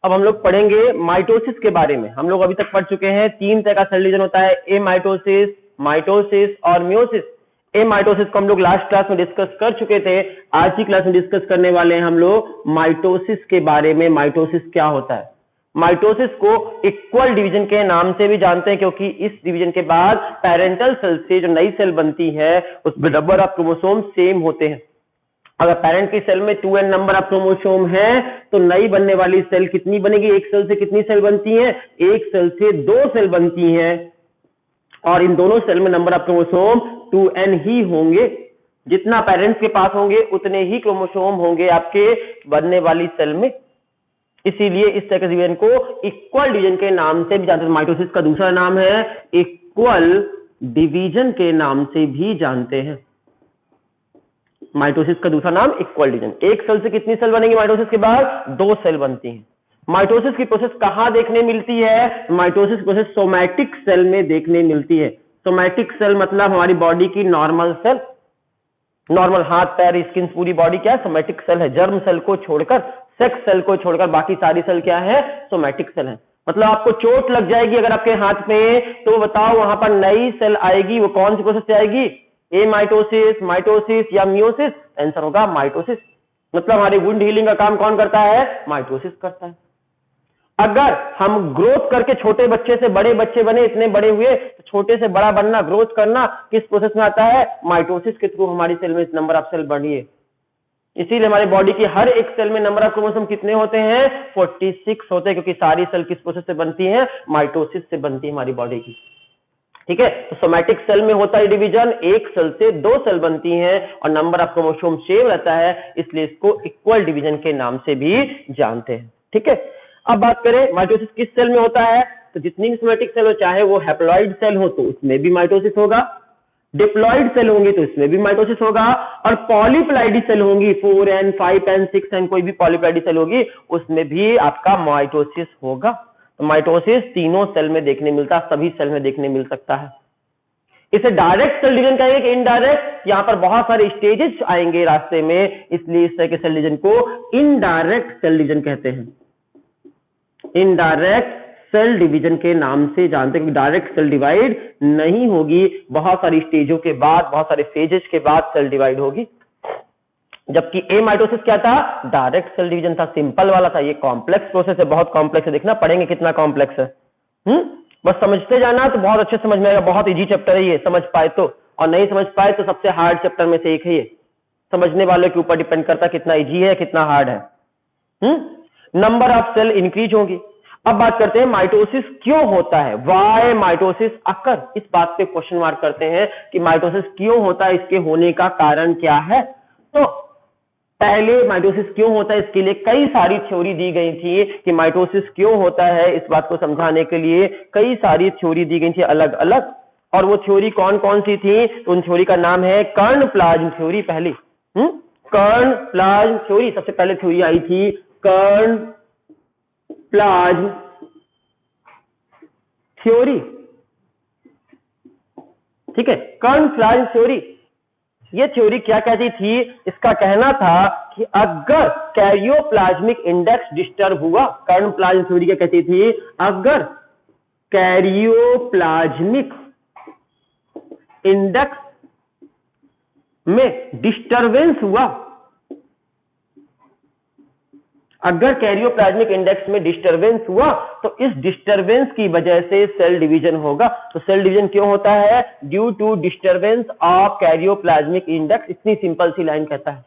अब हम लोग पढ़ेंगे माइटोसिस के बारे में। हम लोग अभी तक पढ़ चुके हैं 3 तरह का सेल डिवीजन होता है, ए माइटोसिस, माइटोसिस और मियोसिस। ए माइटोसिस को हम लोग लास्ट क्लास में डिस्कस कर चुके थे। आज की क्लास में डिस्कस करने वाले हैं हम लोग माइटोसिस के बारे में। माइटोसिस क्या होता है? माइटोसिस को इक्वल डिवीजन के नाम से भी जानते हैं, क्योंकि इस डिवीजन के बाद पेरेंटल सेल से जो नई सेल बनती है उसमें नंबर ऑफ क्रोमोसोम सेम होते हैं। अगर पेरेंट की सेल में 2n नंबर ऑफ क्रोमोसोम है तो नई बनने वाली सेल कितनी बनेगी? एक सेल से कितनी सेल बनती है? एक सेल से 2 सेल बनती हैं, और इन दोनों सेल में नंबर ऑफ क्रोमोसोम 2n ही होंगे। जितना पेरेंट्स के पास होंगे उतने ही क्रोमोसोम होंगे आपके बनने वाली सेल में। इसीलिए इस तरह के डिवीजन को इक्वल डिवीजन के नाम से भी जानते हैं। माइटोसिस का दूसरा नाम है इक्वल डिवीजन के नाम से भी जानते हैं। माइटोसिस का दूसरा नाम इक्वल डिवीजन। एक सेल से कितनी सेल बनेगी माइटोसिस के बाद? 2 सेल बनती हैं। माइटोसिस की प्रोसेस कहां देखने मिलती है? माइटोसिस प्रोसेस सोमैटिक सेल में देखने मिलती है। सोमैटिक सेल मतलब हमारी बॉडी की नॉर्मल सेल, नॉर्मल हाथ पैर स्किन पूरी बॉडी क्या है? सोमैटिक सेल है। जर्म सेल को छोड़कर, सेक्स सेल को छोड़कर बाकी सारी सेल क्या है? सोमैटिक सेल है। मतलब आपको चोट लग जाएगी अगर आपके हाथ में, तो बताओ वहां पर नई सेल आएगी, वो कौन सी प्रोसेस से आएगी? ए माइटोसिस, माइटोसिस या मियोसिस? आंसर होगा माइटोसिस। मतलब हमारी वुंड हीलिंग का काम कौन करता है? माइटोसिस करता है। अगर हम ग्रोथ करके छोटे बच्चे से बड़े बच्चे बने, इतने बड़े हुए, तो छोटे से बड़ा बनना, ग्रोथ करना किस प्रोसेस में आता है? माइटोसिस के थ्रू हमारी सेल में नंबर ऑफ सेल बढ़ी है। इसीलिए हमारी बॉडी की हर एक सेल में नंबर ऑफ क्रोमोसोम कितने होते हैं? 46 होते हैं, क्योंकि सारी सेल किस प्रोसेस से बनती है? माइटोसिस से बनती है हमारी बॉडी की। ठीक है, तो सोमैटिक सेल में होता है डिवीजन, एक सेल से 2 सेल बनती हैं और नंबर ऑफ क्रोमोसोम सेम रहता है, इसलिए इसको इक्वल डिवीजन के नाम से भी जानते हैं। ठीक है, अब बात करें माइटोसिस किस सेल में होता है। तो जितनी भी सोमैटिक सेल हो, चाहे वो हैप्लॉइड सेल हो तो उसमें भी माइटोसिस होगा, डिप्लॉइड सेल होंगी तो इसमें भी माइटोसिस होगा, और पॉलीप्लाइडी सेल होंगी 4n, 5n, 6n, कोई भी पॉलीप्लाइडी सेल होगी उसमें भी आपका माइटोसिस होगा। तो माइटोसिस तीनों सेल में देखने मिलता है, सभी सेल में देखने मिल सकता है। इसे डायरेक्ट सेल डिवीजन कहेंगे कि इनडायरेक्ट? यहां पर बहुत सारे स्टेजेस आएंगे रास्ते में, इसलिए इस तरह के सेल डिवीजन को इनडायरेक्ट सेल डिवीजन कहते हैं। इनडायरेक्ट सेल डिवीजन के नाम से जानते हैं, क्योंकि डायरेक्ट सेल डिवाइड नहीं होगी, बहुत सारी स्टेजों के बाद, बहुत सारे फेजेस के बाद सेल डिवाइड होगी। जबकि ए माइटोसिस क्या था? डायरेक्ट सेल डिवीजन था, सिंपल वाला था। ये कॉम्प्लेक्स प्रोसेस है, बहुत कॉम्प्लेक्स है, देखना पढ़ेंगे कितना कॉम्प्लेक्स है। बस समझते जाना तो बहुत अच्छे समझ में आएगा। बहुत इजी चैप्टर है ये, समझ पाए तो, और नहीं समझ पाए तो सबसे हार्ड चैप्टर में से एक है ये। समझने वाले के ऊपर डिपेंड करता है कितना इजी है, कितना हार्ड है। नंबर ऑफ सेल इंक्रीज होगी। अब बात करते हैं माइटोसिस क्यों होता है, व्हाई माइटोसिस अकर। इस बात पे क्वेश्चन मार्क करते हैं कि माइटोसिस क्यों होता है, इसके होने का कारण क्या है। तो पहले माइटोसिस क्यों होता है इसके लिए कई सारी थ्योरी दी गई थी कि माइटोसिस क्यों होता है। इस बात को समझाने के लिए कई सारी थ्योरी दी गई थी अलग अलग, और वो थ्योरी कौन कौन सी थी? तो उन थ्योरी का नाम है कर्ण प्लाज्म थ्योरी। पहली कर्ण प्लाज्म थ्योरी, सबसे पहले थ्योरी आई थी कर्ण प्लाज्म थ्योरी। ठीक है, कर्ण प्लाज्म थ्योरी। ये थ्योरी क्या कहती थी? इसका कहना था कि अगर कैरियोप्लाज्मिक इंडेक्स डिस्टर्ब हुआ, कर्ण प्लाज्म थ्योरी क्या कहती थी? अगर कैरियोप्लाज्मिक इंडेक्स में डिस्टरबेंस हुआ, अगर कैरियोप्लाज्मिक इंडेक्स में डिस्टरबेंस हुआ तो इस डिस्टरबेंस की वजह से सेल डिवीजन होगा। तो सेल डिवीजन क्यों होता है? Due to disturbance of karyoplasmic index. इतनी सिंपल सी लाइन कहता है।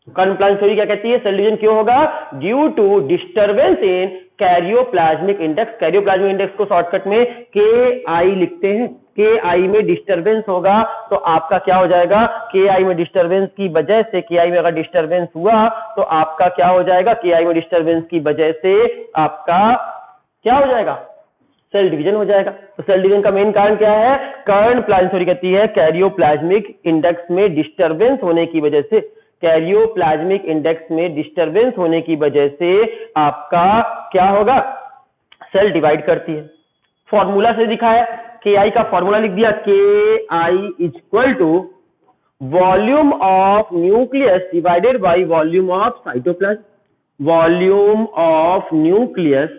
कर्ण प्लाज्म थ्योरी क्या कहती है? सेल डिवीजन क्यों होगा? Due to disturbance in karyoplasmic index. Karyoplasmic index को शॉर्टकट में KI लिखते हैं। KI में डिस्टरबेंस होगा तो आपका क्या हो जाएगा? KI में डिस्टरबेंस की वजह से, KI में अगर डिस्टरबेंस हुआ तो आपका क्या हो जाएगा? KI में डिस्टरबेंस की वजह से आपका क्या हो जाएगा? सेल डिवीजन हो जाएगा। तो सेल डिवीजन का मेन कारण क्या है? कर्ण प्लाज्म थ्योरी कहती है कैरियोप्लाज्मिक इंडेक्स में डिस्टरबेंस होने की वजह से, कैरियोप्लाज्मिक इंडेक्स में डिस्टरबेंस होने की वजह से आपका क्या होगा? सेल डिवाइड करती है। फॉर्मूला से दिखा है, KI का फॉर्मूला लिख दिया, KI is equal to volume of nucleus divided by volume of cytoplasm. Volume of nucleus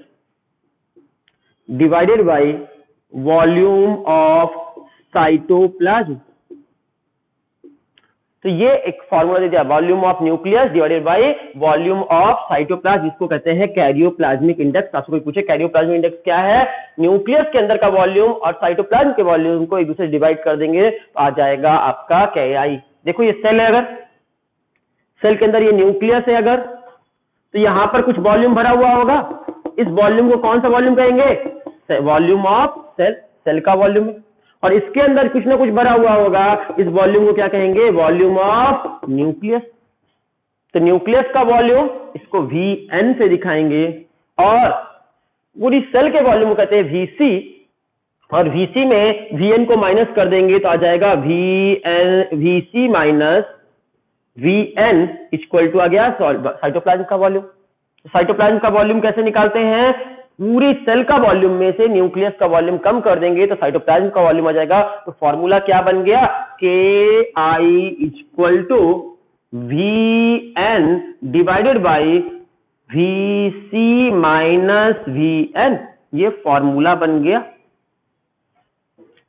divided by volume of cytoplasm. तो ये एक फॉर्मूला दे दिया, volume of nucleus divided by volume of cytoplasm, जिसको कहते हैं कैरियोप्लाज्मिक इंडेक्स। आपसे कोई पूछे कैरियोप्लाज्मिक इंडेक्स क्या है, न्यूक्लियस के अंदर का वॉल्यूम और साइटोप्लाज्म के वॉल्यूम को एक दूसरे से डिवाइड कर देंगे तो आ जाएगा आपका KI। देखो ये सेल है, अगर सेल के अंदर ये न्यूक्लियस है अगर, तो यहां पर कुछ वॉल्यूम भरा हुआ होगा, इस वॉल्यूम को कौन सा वॉल्यूम कहेंगे, वॉल्यूम ऑफ सेल, सेल का वॉल्यूम है। और इसके अंदर कुछ ना कुछ भरा हुआ होगा, इस वॉल्यूम को क्या कहेंगे, वॉल्यूम ऑफ न्यूक्लियस। तो न्यूक्लियस का वॉल्यूम इसको Vn से दिखाएंगे और पूरी सेल के वॉल्यूम को कहते हैं Vc, और Vc में Vn को माइनस कर देंगे तो आ जाएगा Vc minus Vn equal to आ गया साइटोप्लाज्म का वॉल्यूम। साइटोप्लाज्म का वॉल्यूम कैसे निकालते हैं, पूरी सेल का वॉल्यूम में से न्यूक्लियस का वॉल्यूम कम कर देंगे तो साइटोप्लाज्म का वॉल्यूम आ जाएगा। तो फॉर्मूला क्या बन गया, KI equal to Vn divided by Vc minus Vn, ये फॉर्मूला बन गया।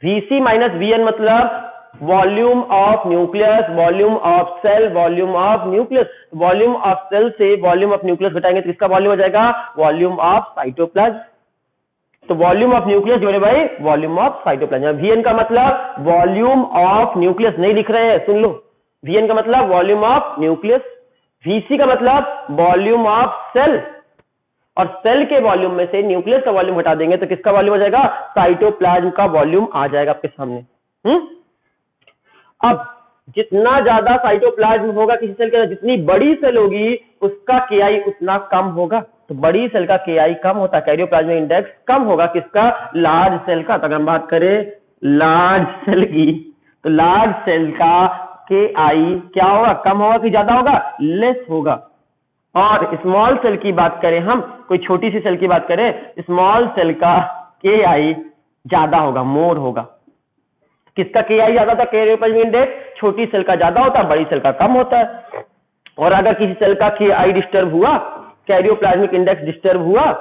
Vc माइनस Vn मतलब volume of nucleus, volume of cell, volume of nucleus. Volume of cell से वॉल्यूम ऑफ न्यूक्लियस घटाएंगे तो किसका वॉल्यूम आ जाएगा, वॉल्यूम ऑफ साइटोप्लाज्म। तो volume of nucleus divided by volume of cytoplasm. Vn का मतलब वॉल्यूम ऑफ न्यूक्लियस, नहीं लिख रहे हैं, सुन लो, Vn का मतलब वॉल्यूम ऑफ न्यूक्लियस, Vc का मतलब वॉल्यूम ऑफ सेल, और सेल के वॉल्यूम में से न्यूक्लियस का वॉल्यूम हटा देंगे तो किसका वॉल्यूम आ जाएगा, साइटोप्लाज्म का वॉल्यूम आ जाएगा आपके सामने। अब जितना ज्यादा साइटोप्लाज्म होगा किसी सेल के अंदर, जितनी बड़ी सेल होगी उसका KI उतना कम होगा। तो बड़ी सेल का KI कम होता है, कैरियोप्लाज्मिक इंडेक्स कम होगा किसका, लार्ज सेल का। तो अगर हम बात करें लार्ज सेल की, तो लार्ज सेल का KI क्या होगा, कम होगा कि ज्यादा होगा, लेस होगा। और स्मॉल सेल की बात करें हम, कोई छोटी सी सेल की बात करें, स्मॉल सेल का KI ज्यादा होगा, मोर होगा। किसका KI ज्यादा होता है, कैरियोप्लाज्मिक इंडेक्स, छोटी सेल का ज्यादा होता है, बड़ी सेल का कम होता है। और अगर किसी सेल का KI डिस्टर्ब हुआ, कैरियोप्लाज्मिक इंडेक्स डिस्टर्ब हुआ,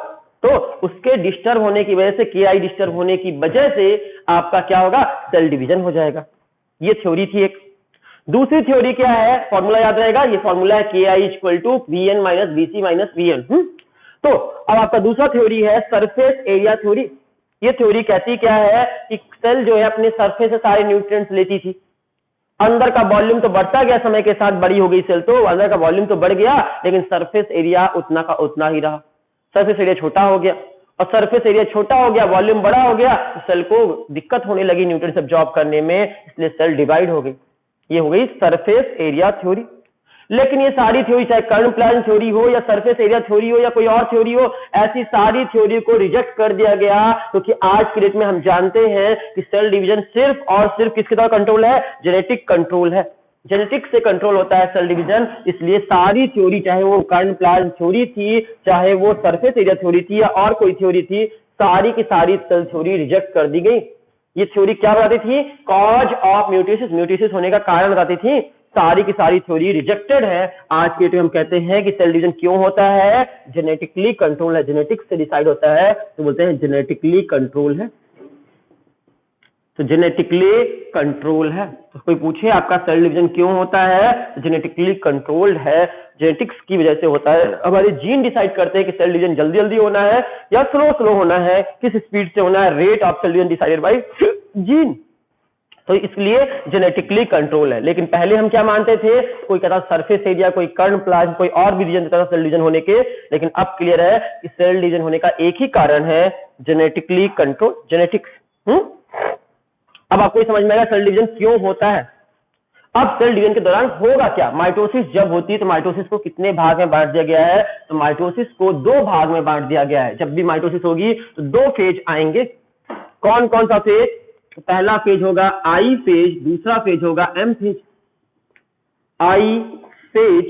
तो उसके डिस्टर्ब होने की वजह से, KI डिस्टर्ब होने की वजह से आपका क्या होगा, सेल डिवीजन हो जाएगा। ये थ्योरी थी एक। दूसरी थ्योरी क्या है, फॉर्मूला याद रहेगा, ये फॉर्मूला है KI equal to Vn minus Vc minus Vn। तो अब आपका दूसरा थ्योरी है सरफेस एरिया थ्योरी। ये थ्योरी कहती क्या है कि सेल जो है अपने सरफेस से सारे न्यूट्रिएंट्स लेती थी, अंदर का वॉल्यूम तो बढ़ता गया, समय के साथ बड़ी हो गई सेल, तो अंदर का वॉल्यूम तो बढ़ गया लेकिन सरफेस एरिया उतना का उतना ही रहा। सरफेस एरिया छोटा हो गया, और सरफेस एरिया छोटा हो गया, वॉल्यूम बड़ा हो गया, तो सेल को दिक्कत होने लगी न्यूट्रिएंट्स एब्जॉर्ब करने में, इसलिए सेल डिवाइड हो गई। ये हो गई सरफेस एरिया थ्योरी। लेकिन ये सारी थ्योरी, चाहे कर्ण प्लाज्म थ्योरी हो या सरफेस एरिया थ्योरी हो या कोई और थ्योरी हो, ऐसी सारी थ्योरी को रिजेक्ट कर दिया गया, क्योंकि आज की डेट में हम जानते हैं कि सेल डिवीजन सिर्फ और सिर्फ किसके द्वारा कंट्रोल है, जेनेटिक कंट्रोल है, जेनेटिक से कंट्रोल होता है सेल डिवीजन। इसलिए सारी थ्योरी, चाहे वो कर्ण प्लाज्म थ्योरी थी, चाहे वो सरफेस एरिया थ्योरी थी या और कोई थ्योरी थी, सारी की सारी सेल थ्योरी रिजेक्ट कर दी गई। ये थ्योरी क्या बताती थी, कॉज ऑफ म्यूटेसिस, म्यूटेसिस होने का कारण बताती थी। सारी की सारी थ्योरी रिजेक्टेड है। आज के डेट में हम कहते हैं कि सेल डिवीजन क्यों होता है, जेनेटिकली कंट्रोल है, जेनेटिक्स से डिसाइड होता है, तो बोलते हैं जेनेटिकली कंट्रोल है। तो जेनेटिकली कंट्रोल है। तो कोई पूछे आपका सेल डिवीजन क्यों होता है, जेनेटिकली कंट्रोल्ड है, जेनेटिक्स की वजह से होता है। हमारे जीन डिसाइड करते हैं कि सेल डिवीजन जल्दी जल्दी होना है या स्लो स्लो होना है, किस स्पीड से होना है, rate of cell division decided by gene. तो इसलिए जेनेटिकली कंट्रोल है। लेकिन पहले हम क्या मानते थे, कोई कहता सरफेस एरिया, कोई कर्ण प्लाज्म, कोई और भी रीजन देता था सेल डिवीजन होने के। लेकिन अब क्लियर है कि सेल डिवीजन होने का एक ही कारण है, जेनेटिकली कंट्रोल, जेनेटिक्स। अब आपको समझ में आएगा सेल डिवीजन क्यों होता है। अब सेल डिवीजन के दौरान होगा क्या, माइटोसिस जब होती है तो माइटोसिस को कितने भाग में बांट दिया गया है, तो माइटोसिस को 2 भाग में बांट दिया गया है। जब भी माइटोसिस होगी तो 2 फेज आएंगे। कौन कौन सा फेज, पहला फेज होगा आई फेज, दूसरा फेज होगा M phase. I phase,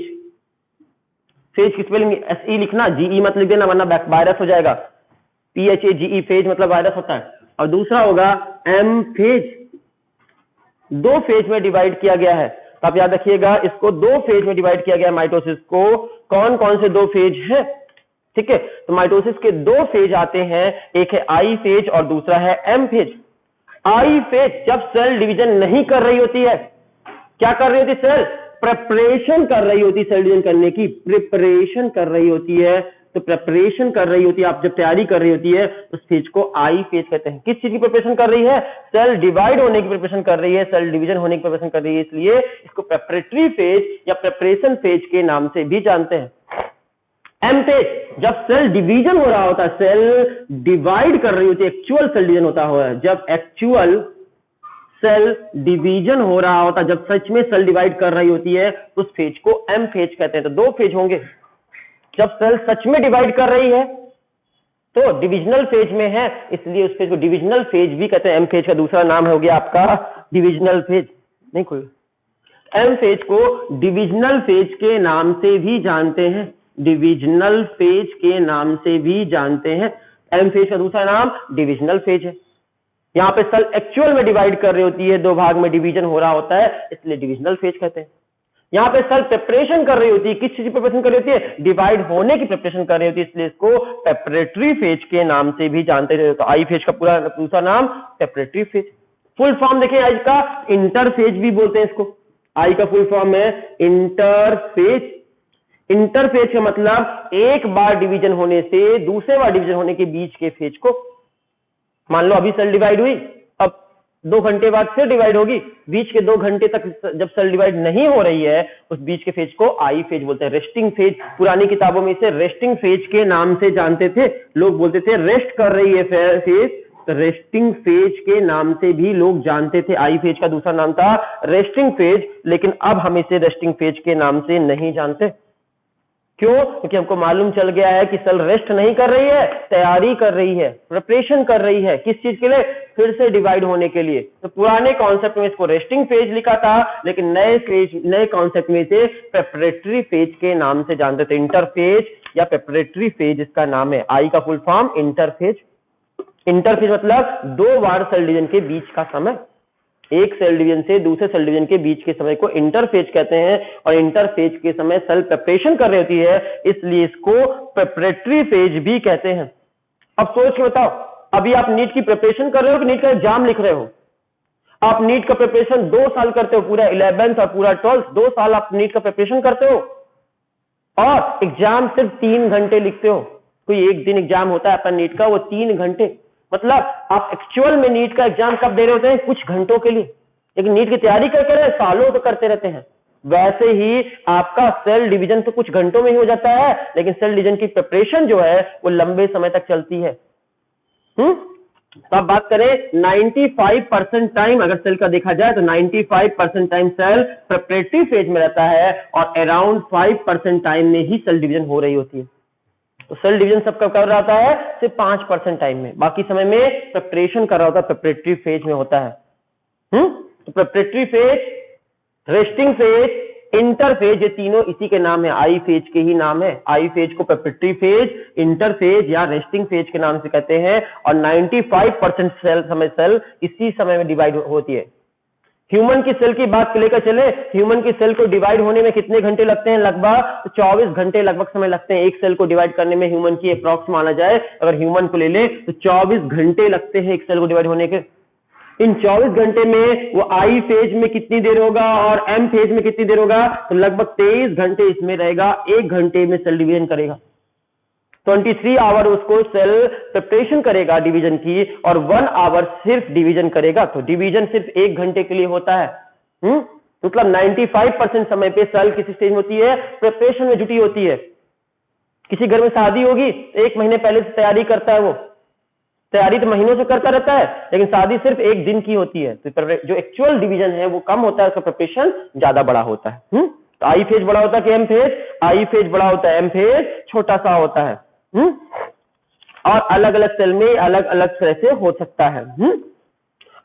phase किस पे लेंगे, एसई लिखना, जीई मत लिख देना वरना वायरस हो जाएगा। PHAGE फेज मतलब वायरस होता है। और दूसरा होगा एम फेज। 2 फेज में डिवाइड किया गया है। तो आप याद रखिएगा इसको दो फेज में डिवाइड किया गया माइटोसिस को। कौन कौन से दो फेज है? ठीक है, तो माइटोसिस के दो फेज आते हैं, एक है आई फेज और दूसरा है एम फेज। आई फेज जब सेल डिवीजन नहीं कर रही होती है, क्या कर रही होती? सेल प्रिपरेशन कर रही होती, सेल डिवीजन करने की प्रिपरेशन कर रही होती है। तो प्रिपरेशन कर रही होती है, आप जब तैयारी कर रही होती है उस फेज को आई फेज कहते हैं। किस चीज की प्रिपरेशन कर रही है? सेल डिवाइड होने की प्रिपरेशन कर रही है, सेल डिवीजन होने की प्रिपरेशन कर रही है, इसलिए इसको प्रेपरेटरी फेज या प्रिपरेशन फेज के नाम से भी जानते हैं। एम फेज जब सेल डिवीजन हो रहा होता है, सेल डिवाइड कर रही होती है, एक्चुअल सेल डिवीजन होता है, जब एक्चुअल सेल डिवीजन हो रहा होता, जब सच में सेल डिवाइड कर रही होती है, उस फेज को एम फेज कहते हैं। तो दो फेज होंगे, जब सेल सच में डिवाइड कर रही है तो डिविजनल फेज में है, इसलिए उस फेज को डिविजनल फेज भी कहते हैं। एम फेज का दूसरा नाम हो गया आपका डिविजनल फेज। नहीं कोई एम फेज को डिविजनल फेज के नाम से भी जानते हैं, डिविजनल फेज के नाम से भी जानते हैं। एम फेज का दूसरा नाम डिविजनल फेज है। यहां पे सेल एक्चुअल में डिवाइड कर रही होती है, दो भाग में डिवीजन हो रहा होता है, इसलिए डिविजनल फेज कहते हैं। यहां पे सेल प्रिपरेशन कर रही होती है, किस चीज की प्रिपरेशन कर रही होती है? डिवाइड होने की प्रिपरेशन कर रही होती है, इसलिए इसको प्रेपरेटरी फेज के नाम से भी जानते हैं। तो आई फेज का पूरा दूसरा नाम प्रेपरेटरी फेज। फुल फॉर्म देखें आई का, इंटरफेज भी बोलते हैं इसको। आई का फुल फॉर्म है इंटरफेज। इंटरफेज का मतलब एक बार डिवीजन होने से दूसरे बार डिवीजन होने के बीच के फेज को। मान लो अभी सेल डिवाइड हुई, अब 2 घंटे बाद फिर डिवाइड होगी, बीच के 2 घंटे तक जब सेल डिवाइड नहीं हो रही है उस बीच के फेज को आई फेज बोलते हैं। रेस्टिंग फेज, पुरानी किताबों में इसे रेस्टिंग फेज के नाम से जानते थे। लोग बोलते थे रेस्ट कर रही है फेज, तो रेस्टिंग फेज के नाम से भी लोग जानते थे। आई फेज का दूसरा नाम था रेस्टिंग फेज, लेकिन अब हम इसे रेस्टिंग फेज के नाम से नहीं जानते। क्यों? क्योंकि हमको मालूम चल गया है कि सेल रेस्ट नहीं कर रही है, तैयारी कर रही है, प्रिपरेशन कर रही है। किस चीज के लिए? फिर से डिवाइड होने के लिए। तो पुराने कॉन्सेप्ट में इसको रेस्टिंग फेज लिखा था, लेकिन नए कॉन्सेप्ट में इसे प्रेपरेटरी फेज के नाम से जानते थे। इंटरफेज या प्रेपरेटरी फेज इसका नाम है। आई का फुल फॉर्म इंटरफेज। इंटरफेज मतलब दो बार सेल डिवीजन के बीच का समय, एक सेल डिवीजन से दूसरे सेल डिवीजन के बीच के समय को इंटरफेज कहते हैं। और इंटरफेज के समय सेल प्रिपरेशन कर रही होती है, इसलिए इसको प्रेपरेटरी फेज भी कहते हैं। अब सोच के बताओ, अभी आप नीट की प्रिपरेशन कर रहे हो कि नीट का एग्जाम लिख रहे हो? आप नीट का प्रिपरेशन 2 साल करते हो, पूरा 11th और पूरा 12th 2 साल आप नीट का प्रिपरेशन करते हो, और एग्जाम सिर्फ 3 घंटे लिखते हो। कोई एक दिन एग्जाम होता है अपन नीट का, वो 3 घंटे। मतलब आप एक्चुअल में नीट का एग्जाम कब दे रहे होते हैं? कुछ घंटों के लिए। लेकिन नीट की तैयारी करते रहे, सालों तो करते रहते हैं। वैसे ही आपका सेल डिवीजन तो कुछ घंटों में ही हो जाता है, लेकिन सेल डिवीजन की प्रिपरेशन जो है वो लंबे समय तक चलती है। तो अब बात करें 95% टाइम अगर सेल का देखा जाए तो 95% टाइम सेल प्रिपरेटरी फेज में रहता है, और अराउंड 5% टाइम में ही सेल डिवीजन हो रही होती है। तो सेल डिवीजन सब कब कर रहा होता है? सिर्फ 5% टाइम में, बाकी समय में प्रिपरेशन कर रहा होता है, प्रिपरेटरी फेज में होता है। तो preparatory phase, resting phase, interphase, ये तीनों इसी के नाम है, आई फेज के ही नाम है। आई फेज को प्रिपरेटरी फेज, इंटरफेज या रेस्टिंग फेज के नाम से कहते हैं। और 95% सेल इसी समय में डिवाइड होती है। ह्यूमन की सेल की बात लेकर चले, ह्यूमन की सेल को डिवाइड होने में कितने घंटे लगते हैं? लगभग 24 घंटे लगभग समय लगते हैं। एक सेल को डिवाइड करने में ह्यूमन की अप्रॉक्स माना जाए, अगर ह्यूमन को ले ले तो 24 घंटे लगते हैं एक सेल को डिवाइड होने के। इन 24 घंटे में वो आई फेज में कितनी देर होगा और एम फेज में कितनी देर होगा? तो लगभग 23 घंटे इसमें रहेगा, 1 घंटे में सेल डिवीजन करेगा। 23 आवर उसको सेल प्रिपरेशन करेगा डिवीजन की, और 1 आवर सिर्फ डिवीजन करेगा। तो डिवीजन सिर्फ 1 घंटे के लिए होता है। मतलब 95% समय पे सेल किसी स्टेज में होती है? प्रिपरेशन में जुटी होती है। किसी घर में शादी होगी, 1 महीने पहले से तैयारी करता है, वो तैयारी तो महीनों से करता रहता है, लेकिन शादी सिर्फ 1 दिन की होती है। तो जो एक्चुअल डिवीजन है वो कम होता है, उसका प्रिपरेशन ज्यादा बड़ा होता है। तो आई फेज बड़ा होता है कि एम फेज? आई फेज बड़ा होता है, एम फेज छोटा सा होता है। और अलग अलग सेल में अलग अलग तरह से हो सकता है।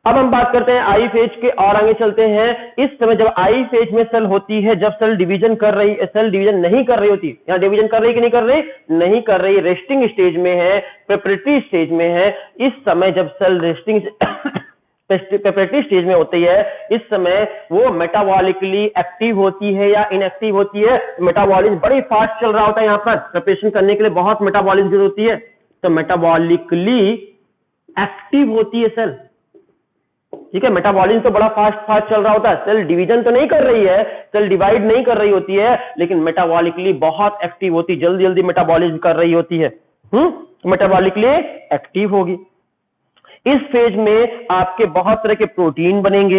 अब हम बात करते हैं आई फेज के, और आगे चलते हैं। इस समय जब आई फेज में सेल होती है, जब सेल डिवीजन कर रही, सेल डिवीजन नहीं कर रही होती, यहाँ डिवीजन कर रही कि नहीं कर रही? नहीं कर रही, रेस्टिंग स्टेज में है, प्रिपरेटरी स्टेज में है। इस समय जब सेल रेस्टिंग प्रेपरेटरी स्टेज में होती है, इस समय वो मेटाबॉलिकली एक्टिव होती है या इनएक्टिव होती है। मेटाबॉलिज्म बड़ी फास्ट चल रहा होता है, यहाँ पर प्रिपरेशन करने के लिए बहुत मेटाबॉलिज्म जरूरत होती है, तो मेटाबॉलिकली एक्टिव होती है सेल। ठीक है, मेटाबॉलिज्म तो बड़ा फास्ट चल रहा होता है, सेल डिवीजन तो नहीं कर रही है, सेल डिवाइड नहीं कर रही होती है, लेकिन मेटाबॉलिकली बहुत एक्टिव होती है, जल्दी जल्दी मेटाबॉलिज्म कर रही होती है। मेटाबॉलिकली एक्टिव होगी। इस फेज में आपके बहुत तरह के प्रोटीन बनेंगे,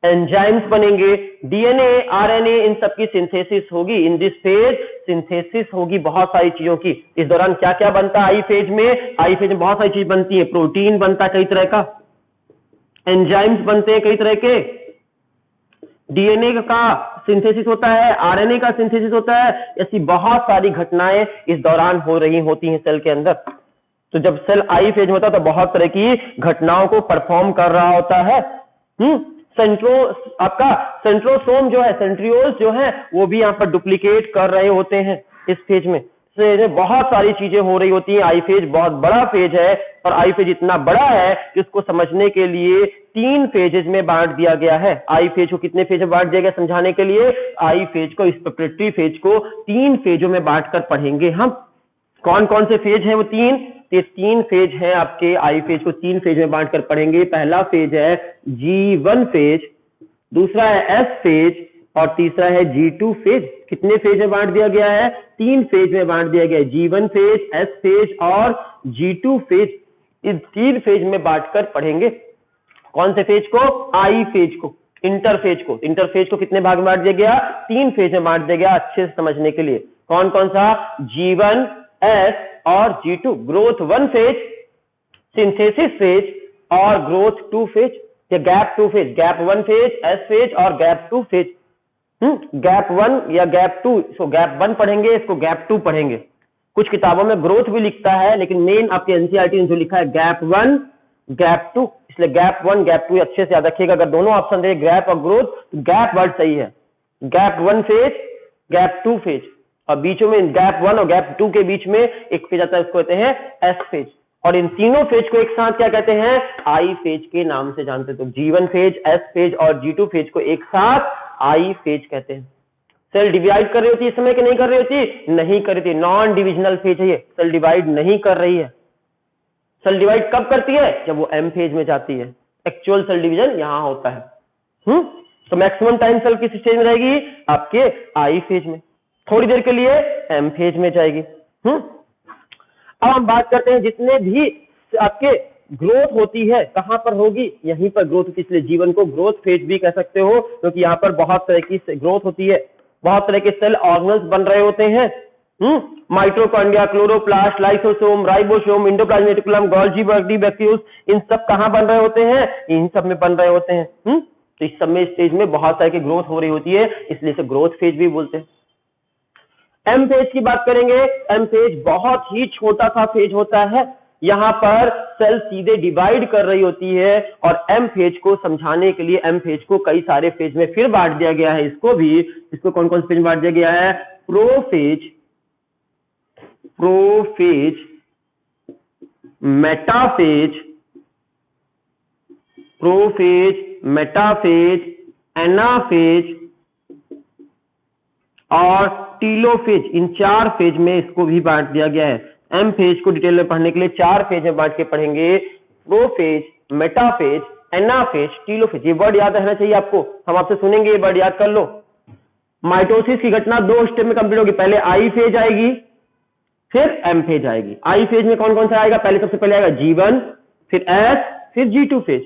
एंजाइम्स बनेंगे, डीएनए, आरएनए, इन सब की सिंथेसिस होगी। इन दिस फेज सिंथेसिस होगी बहुत सारी चीजों की। इस दौरान क्या क्या बनता है आई फेज में? आई फेज में बहुत सारी चीज बनती है, प्रोटीन बनता है कई तरह का, एंजाइम्स बनते हैं कई तरह के, डीएनए का सिंथेसिस होता है, आरएनए का सिंथेसिस होता है, ऐसी बहुत सारी घटनाएं इस दौरान हो रही होती हैं सेल के अंदर। तो जब सेल आई फेज में होता है तो बहुत तरह की घटनाओं को परफॉर्म कर रहा होता है। आपका सेंट्रोसोम जो है, सेंट्रियोल्स जो है, वो भी यहाँ पर डुप्लीकेट कर रहे होते हैं इस फेज में। बहुत सारी चीजें हो रही होती हैं। आई फेज बहुत बड़ा फेज है, और आई फेज इतना बड़ा है कि उसको समझने के लिए 3 फेजेज में बांट दिया गया है। आई फेज को कितने फेज में बांट दिया गया समझाने के लिए? आई फेज को, इस प्रेपरेटरी फेज को 3 फेजों में बांटकर पढ़ेंगे हम। कौन कौन से फेज हैं वो 3? ये 3 फेज है आपके आई फेज को 3 फेज में बांटकर पढ़ेंगे। पहला फेज है G1 फेज, दूसरा है S फेज, और तीसरा है G2 फेज। कितने फेज में बांट दिया गया है? 3 फेज में बांट दिया गया है। G1 फेज, S फेज और G2 फेज। इन 3 फेज में बांटकर पढ़ेंगे। कौन से फेज को? आई फेज को, इंटरफेज को। इंटरफेज को कितने भाग में बांट दिया गया? 3 फेज में बांट दिया गया, अच्छे से समझने के लिए। कौन कौन सा? G1, S और G2। Growth 1 phase, synthesis phase और ग्रोथ 2 फेज, या gap 2 phase. Gap 1 phase, S phase और गैप 2 फेज। गैप 1 या गैप 2, सो गैप 1 पढ़ेंगे, इसको गैप 2 पढ़ेंगे। कुछ किताबों में ग्रोथ भी लिखता है, लेकिन मेन आपके एनसीईआरटी ने जो लिखा है गैप 1 गैप 2, इसलिए गैप 1 गैप 2 अच्छे से याद रखिएगा। अगर दोनों ऑप्शन दे गैप और ग्रोथ, तो गैप वर्ड सही है। गैप 1 फेज, गैप 2 फेज, और बीचों में गैप 1 और गैप 2 के बीच में एक फेज आता है, उसको कहते हैं एस फेज। और इन तीनों फेज को एक साथ क्या कहते हैं? आई फेज के नाम से जानते हैं। तो G1 फेज, S फेज और G2 फेज को एक साथ आई फेज कहते हैं। सेल डिवाइड कर रही होती है इस समय कि नहीं कर रही होती? नहीं कर रही थी, नॉन डिविजनल फेज है ये, सेल डिवाइड नहीं कर रही है। सेल डिवाइड कब करती है? जब वो एम फेज में जाती है। एक्चुअल सेल डिवीजन यहां होता है। तो मैक्सिमम टाइम सेल किस स्टेज में रहेगी? आपके आई फेज में, थोड़ी देर के लिए एम फेज में जाएगी। अब हम बात करते हैं जितने भी आपके ग्रोथ होती है कहां पर होगी? यहीं पर ग्रोथ होती है, इसलिए जीवन को ग्रोथ फेज भी कह सकते हो, क्योंकि यहाँ पर बहुत तरह की ग्रोथ होती है, बहुत तरह के सेल ऑर्गेनल्स बन रहे होते हैं। Mitochondria, chloroplast, lysosome, ribosome, endoplasmic reticulum, Golgi बैक्टीरियोस, इन सब कहां बन रहे होते हैं? इन सब में बन रहे होते हैं। तो इस सब में स्टेज में बहुत सारी की ग्रोथ हो रही होती है, इसलिए इसे ग्रोथ फेज भी बोलते हैं। एम फेज की बात करेंगे। एम फेज बहुत ही छोटा सा फेज होता है, यहां पर सेल सीधे डिवाइड कर रही होती है, और एम फेज को समझाने के लिए एम फेज को कई सारे फेज में फिर बांट दिया गया है। इसको कौन कौन से फेज में बांट दिया गया है? प्रोफेज, मेटाफेज, एनाफेज और टीलोफेज। इन 4 फेज में इसको भी बांट दिया गया है। एम फेज को डिटेल में पढ़ने के लिए 4 फेज में बांट के पढ़ेंगे। Prophase, metaphase, anaphase, telophase. ये वर्ड याद रहना चाहिए आपको, हम आपसे सुनेंगे, ये वर्ड याद कर लो। माइटोसिस की घटना 2 स्टेप में कंप्लीट होगी। पहले आई फेज आएगी, फिर एम फेज आएगी। आई फेज में कौन कौन सा आएगा? पहले सबसे पहले आएगा G1, फिर S, फिर G2 फेज।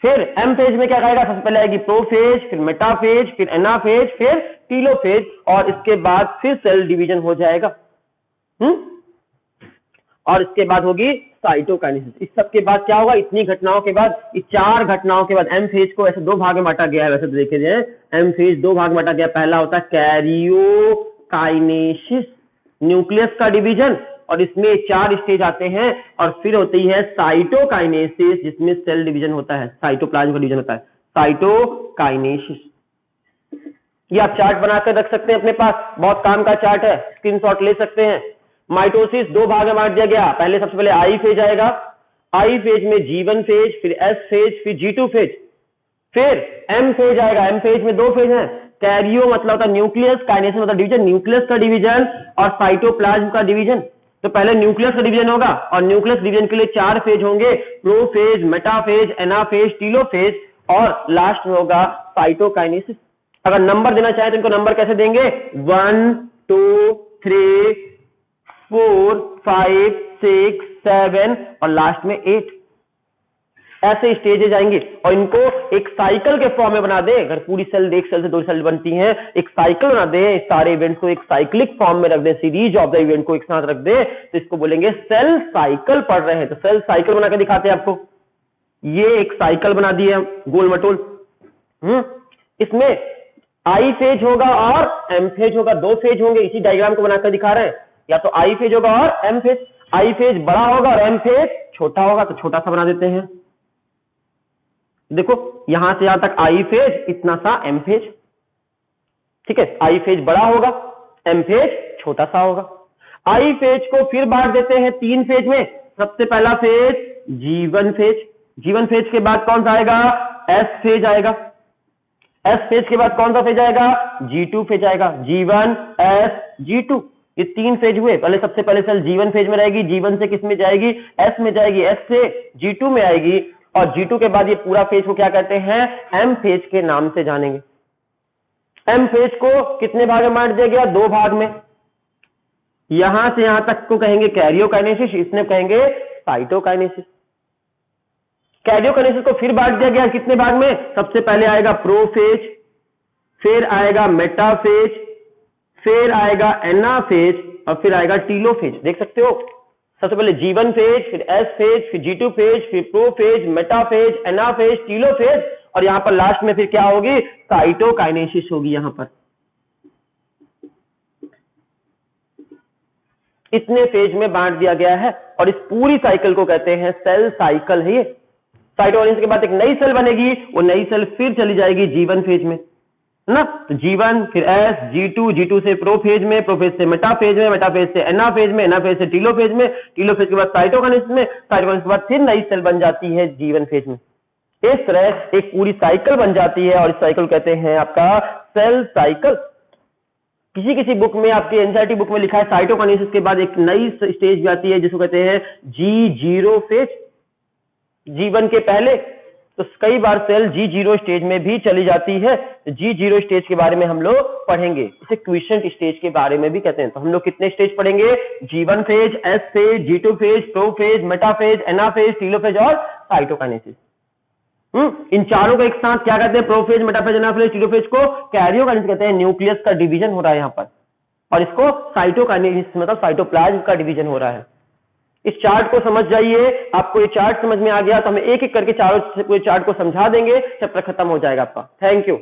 फिर एम फेज में क्या आएगा? सबसे पहले आएगी प्रोफेज, फिर मेटाफेज, फिर एनाफेज, फिर टीलोफेज, और इसके बाद फिर सेल डिवीजन हो जाएगा। और इसके बाद होगी साइटोकाइनेसिस। इस सब के बाद क्या होगा? इतनी घटनाओं के बाद, इस 4 घटनाओं के बाद एम फेज को ऐसे 2 भाग में बांटा गया है। वैसे तो देखे जाए एम फेज 2 भाग में बांटा गया। पहला होता है कैरियोकाइनेसिस, न्यूक्लियस का डिवीजन, और इसमें 4 स्टेज आते हैं। और फिर होती है साइटोकाइनेसिस, जिसमें सेल डिवीजन होता है, साइटोप्लाज्म का डिवीजन होता है, साइटोकाइनेसिस। ये आप चार्ट बनाकर रख सकते हैं अपने पास, बहुत काम का चार्ट है, स्क्रीनशॉट ले सकते हैं। माइटोसिस 2 भाग में बांट दिया गया। पहले सबसे पहले आई फेज आएगा, आई फेज में G1 फेज, फिर S फेज, फिर G2 फेज, फिर M फेज आएगा। M फेज में 2 फेज हैं। कैरियो मतलब होता है न्यूक्लियस, काइनेसिस मतलब डिवीजन, न्यूक्लियस का डिवीजन और साइटोप्लाज्म का डिवीजन। तो पहले न्यूक्लियस का डिवीजन होगा और न्यूक्लियस डिवीजन के लिए 4 फेज होंगे, प्रोफेज, मेटाफेज, एनाफेज, टीलोफेज और लास्ट में होगा साइटोकाइनेसिस। अगर नंबर देना चाहे तो इनको नंबर कैसे देंगे? 1 2 3 4 5 6 7 और लास्ट में 8। ऐसे स्टेजेस आएंगे और इनको एक साइकिल के फॉर्म में बना दे। अगर पूरी सेल एक सेल से 2 सेल बनती हैं, एक साइकिल बना दे, सारे इवेंट को एक साइक्लिक फॉर्म में रख दे, सीरीज ऑफ द इवेंट को एक साथ रख दे, तो इसको बोलेंगे सेल साइकिल पढ़ रहे हैं। तो सेल साइकिल बना के दिखाते हैं आपको। ये एक साइकिल बना दी है गोल मटोल। इसमें आई फेज होगा और एम फेज होगा, 2 फेज होंगे। इसी डायग्राम को बनाकर दिखा रहे हैं। या तो आई फेज होगा और एम फेज, आई फेज बड़ा होगा और एम फेज छोटा होगा, तो छोटा सा बना देते हैं। देखो यहां से यहां तक आई फेज, इतना सा एम फेज। ठीक है, आई फेज बड़ा होगा, एम फेज छोटा सा होगा। आई फेज को फिर बांट देते हैं 3 फेज में। सबसे पहला phase G1 phase, G1 phase के बाद कौन सा आएगा? S फेज आएगा। S फेज के बाद कौन सा फेज आएगा? G2 फेज आएगा। G1 S G2, ये 3 फेज हुए। पहले सबसे पहले सेल G1 फेज में रहेगी, G1 से किस में जाएगी? S में जाएगी, S से G2 में आएगी और G2 के बाद ये पूरा फेज को क्या कहते हैं? M फेज के नाम से जानेंगे। M फेज को कितने भाग में बांट दिया गया? 2 भाग में। यहां से यहां तक को कहेंगे कैरियोकाइनेसिस, इसने कहेंगे साइटोकाइनेसिस। कैरियोकाइनेसिस को फिर बांट दिया गया कितने भाग में? सबसे पहले आएगा प्रोफेज, फिर आएगा मेटाफेज, फिर आएगा एनाफेज और फिर आएगा टीलोफेज। देख सकते हो, सबसे पहले G1 फेज, फिर S फेज, फिर G2 फेज, फिर प्रोफेज, मेटाफेज, एनाफेज, टीलोफेज और यहां पर लास्ट में फिर क्या होगी? साइटोकाइनेसिस होगी। यहां पर इतने फेज में बांट दिया गया है और इस पूरी साइकिल को कहते हैं सेल साइकिल है। ये साइटोकाइनेसिस के बाद एक नई सेल बनेगी, वो नई सेल फिर चली जाएगी G1 फेज में, है ना? तो G1 फिर S, G2, G2 से प्रोफेज में, प्रोफेज से मेटाफेज में, मेटाफेज से एनाफेज में, एनाफेज से टीलोफेज में, टीलोफेज के बाद साइटोकाइनेसिस में, साइटोकाइनेसिस के बाद फिर नई सेल बन जाती है G1 फेज में। इस तरह एक पूरी साइकिल बन जाती है और इस साइकिल कहते हैं आपका सेल साइकिल। किसी किसी बुक में, आपकी एनसीईआरटी बुक में लिखा है साइटोकाइनेसिस के बाद एक नई स्टेज भी आती है जिसको कहते हैं G0 फेज, G1 के पहले। तो कई बार सेल G0 स्टेज में भी चली जाती है। तो G0 स्टेज के बारे में हम लोग पढ़ेंगे, इसे क्विसेंट स्टेज के बारे में भी कहते हैं। तो हम लोग कितने स्टेज पढ़ेंगे? G1 phase, S phase, G2 phase, prophase, metaphase, anaphase, telophase और साइटोकाइनेसिस। इन चारों को एक साथ क्या कहते हैं? प्रोफेज, मेटाफेज, एनाफेज, टीलोफेज को कैरियोकाइनेसिस कहते हैं। न्यूक्लियस का डिवीजन हो रहा है यहाँ पर और इसको साइटोकाइनेसिस मतलब साइटोप्लाज्म का डिवीजन हो रहा है। इस चार्ट को समझ जाइए। आपको ये चार्ट समझ में आ गया तो हम एक एक करके चारों चार्ट को समझा देंगे, चैप्टर खत्म हो जाएगा आपका। Thank you.